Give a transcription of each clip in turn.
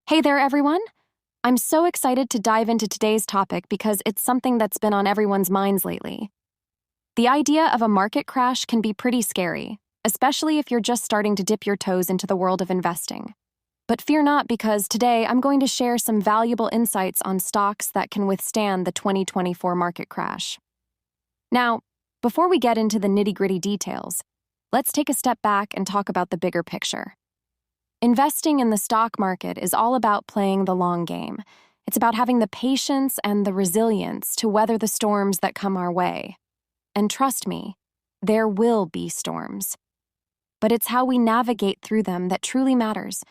Hey there, everyone. I'm so excited to dive into today's topic because it's something that's been on everyone's minds lately. The idea of a market crash can be pretty scary, especially if you're just starting to dip your toes into the world of investing. But fear not, because today I'm going to share some valuable insights on stocks that can withstand the 2024 market crash. Now, before we get into the nitty-gritty details, let's take a step back and talk about the bigger picture. Investing in the stock market is all about playing the long game. It's about having the patience and the resilience to weather the storms that come our way. And trust me, there will be storms. But it's how we navigate through them that truly matters.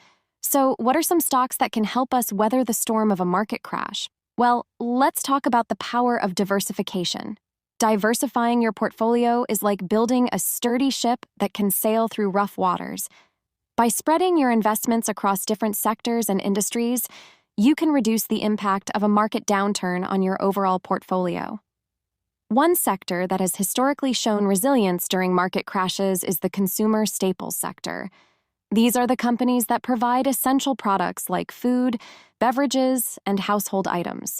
So, what are some stocks that can help us weather the storm of a market crash? Well, let's talk about the power of diversification. Diversifying your portfolio is like building a sturdy ship that can sail through rough waters. By spreading your investments across different sectors and industries, you can reduce the impact of a market downturn on your overall portfolio. One sector that has historically shown resilience during market crashes is the consumer staples sector. These are the companies that provide essential products like food, beverages, and household items.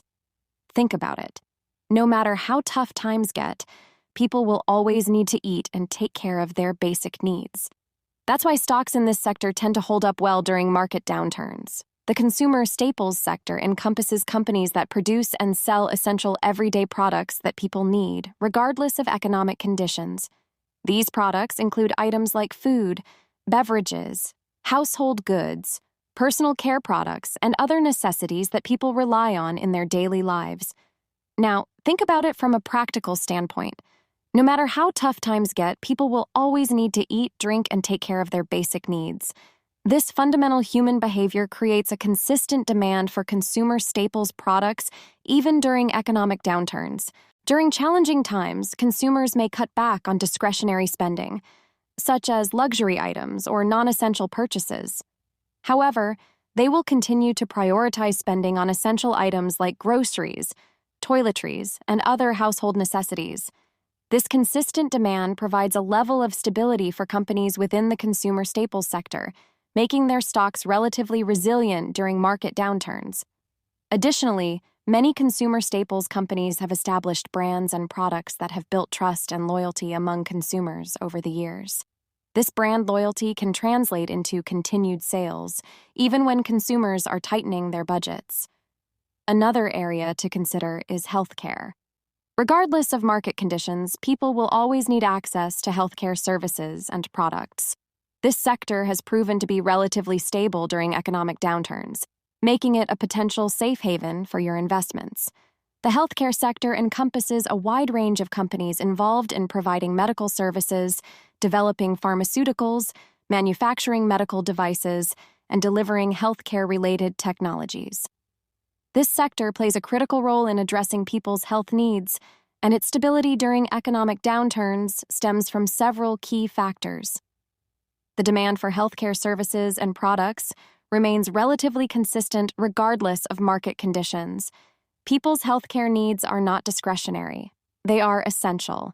Think about it. No matter how tough times get, people will always need to eat and take care of their basic needs. That's why stocks in this sector tend to hold up well during market downturns. The consumer staples sector encompasses companies that produce and sell essential everyday products that people need, regardless of economic conditions. These products include items like food, beverages, household goods, personal care products, and other necessities that people rely on in their daily lives. Now, think about it from a practical standpoint. No matter how tough times get, people will always need to eat, drink, and take care of their basic needs. This fundamental human behavior creates a consistent demand for consumer staples products even during economic downturns. During challenging times, consumers may cut back on discretionary spending, such as luxury items or non-essential purchases. However, they will continue to prioritize spending on essential items like groceries, toiletries, and other household necessities. This consistent demand provides a level of stability for companies within the consumer staples sector, making their stocks relatively resilient during market downturns. Additionally, many consumer staples companies have established brands and products that have built trust and loyalty among consumers over the years. This brand loyalty can translate into continued sales, even when consumers are tightening their budgets. Another area to consider is healthcare. Regardless of market conditions, people will always need access to healthcare services and products. This sector has proven to be relatively stable during economic downturns, making it a potential safe haven for your investments. The healthcare sector encompasses a wide range of companies involved in providing medical services, developing pharmaceuticals, manufacturing medical devices, and delivering healthcare-related technologies. This sector plays a critical role in addressing people's health needs, and its stability during economic downturns stems from several key factors. The demand for healthcare services and products remains relatively consistent regardless of market conditions. People's healthcare needs are not discretionary. They are essential.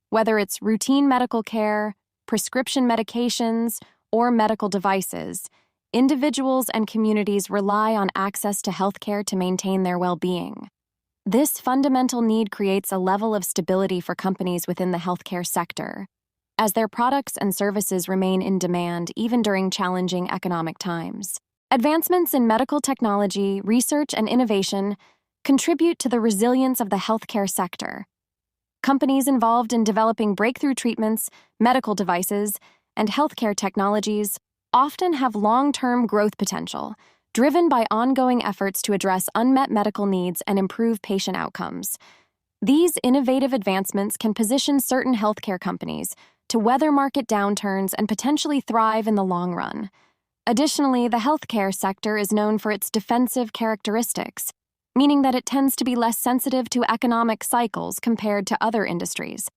Whether it's routine medical care, prescription medications, or medical devices, individuals and communities rely on access to healthcare to maintain their well-being. This fundamental need creates a level of stability for companies within the healthcare sector, as their products and services remain in demand even during challenging economic times. Advancements in medical technology, research, and innovation contribute to the resilience of the healthcare sector. Companies involved in developing breakthrough treatments, medical devices, and healthcare technologies often have long-term growth potential, driven by ongoing efforts to address unmet medical needs and improve patient outcomes. These innovative advancements can position certain healthcare companies to weather market downturns and potentially thrive in the long run. Additionally, the healthcare sector is known for its defensive characteristics, meaning that it tends to be less sensitive to economic cycles compared to other industries.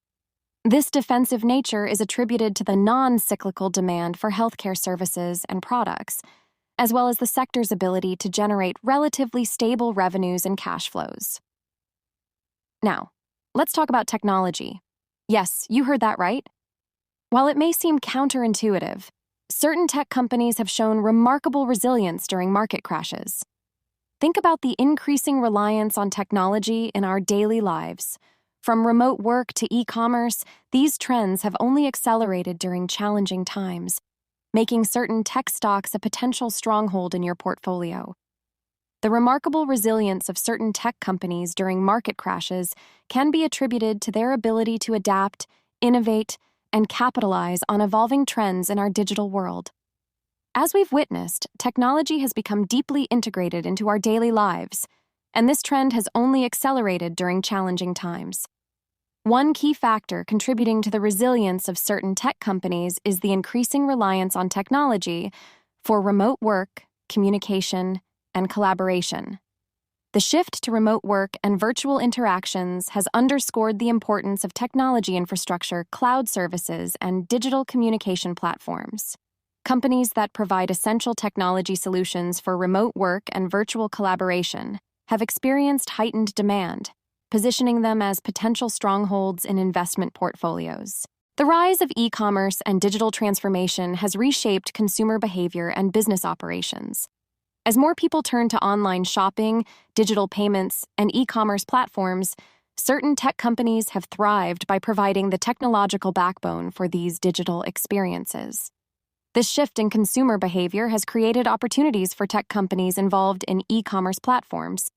This defensive nature is attributed to the non-cyclical demand for healthcare services and products, as well as the sector's ability to generate relatively stable revenues and cash flows. Now, let's talk about technology. Yes, you heard that right. While it may seem counterintuitive, Certain tech companies have shown remarkable resilience during market crashes. Think about the increasing reliance on technology in our daily lives. From remote work to e-commerce, these trends have only accelerated during challenging times, making certain tech stocks a potential stronghold in your portfolio. The remarkable resilience of certain tech companies during market crashes can be attributed to their ability to adapt, innovate, and capitalize on evolving trends in our digital world. As we've witnessed, technology has become deeply integrated into our daily lives, and this trend has only accelerated during challenging times. One key factor contributing to the resilience of certain tech companies is the increasing reliance on technology for remote work, communication, and collaboration. The shift to remote work and virtual interactions has underscored the importance of technology infrastructure, cloud services, and digital communication platforms. Companies that provide essential technology solutions for remote work and virtual collaboration have experienced heightened demand, positioning them as potential strongholds in investment portfolios. The rise of e-commerce and digital transformation has reshaped consumer behavior and business operations. As more people turn to online shopping, digital payments, and e-commerce platforms, certain tech companies have thrived by providing the technological backbone for these digital experiences. This shift in consumer behavior has created opportunities for tech companies involved in e-commerce platforms,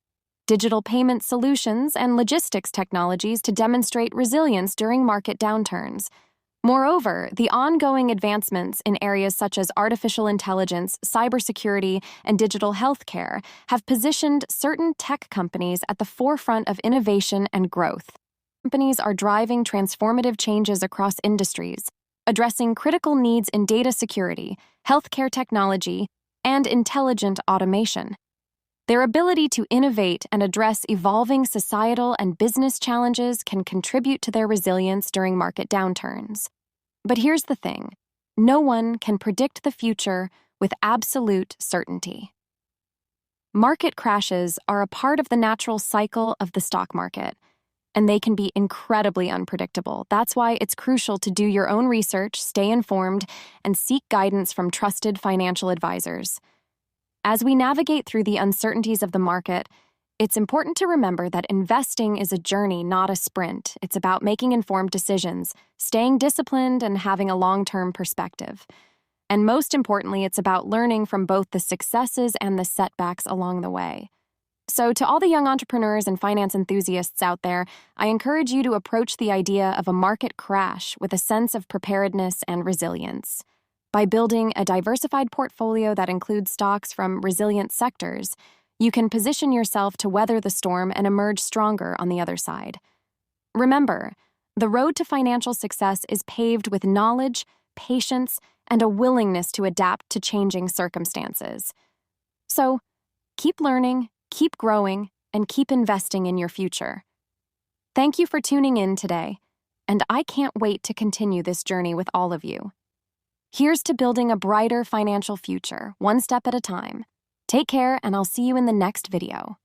digital payment solutions, and logistics technologies to demonstrate resilience during market downturns. Moreover, the ongoing advancements in areas such as artificial intelligence, cybersecurity, and digital healthcare have positioned certain tech companies at the forefront of innovation and growth. Companies are driving transformative changes across industries, addressing critical needs in data security, healthcare technology, and intelligent automation. Their ability to innovate and address evolving societal and business challenges can contribute to their resilience during market downturns. But here's the thing: no one can predict the future with absolute certainty. Market crashes are a part of the natural cycle of the stock market, and they can be incredibly unpredictable. That's why it's crucial to do your own research, stay informed, and seek guidance from trusted financial advisors. As we navigate through the uncertainties of the market, it's important to remember that investing is a journey, not a sprint. It's about making informed decisions, staying disciplined, and having a long-term perspective. And most importantly, it's about learning from both the successes and the setbacks along the way. So to all the young entrepreneurs and finance enthusiasts out there, I encourage you to approach the idea of a market crash with a sense of preparedness and resilience. By building a diversified portfolio that includes stocks from resilient sectors, you can position yourself to weather the storm and emerge stronger on the other side. Remember, the road to financial success is paved with knowledge, patience, and a willingness to adapt to changing circumstances. So, keep learning, keep growing, and keep investing in your future. Thank you for tuning in today, and I can't wait to continue this journey with all of you. Here's to building a brighter financial future, one step at a time. Take care, and I'll see you in the next video.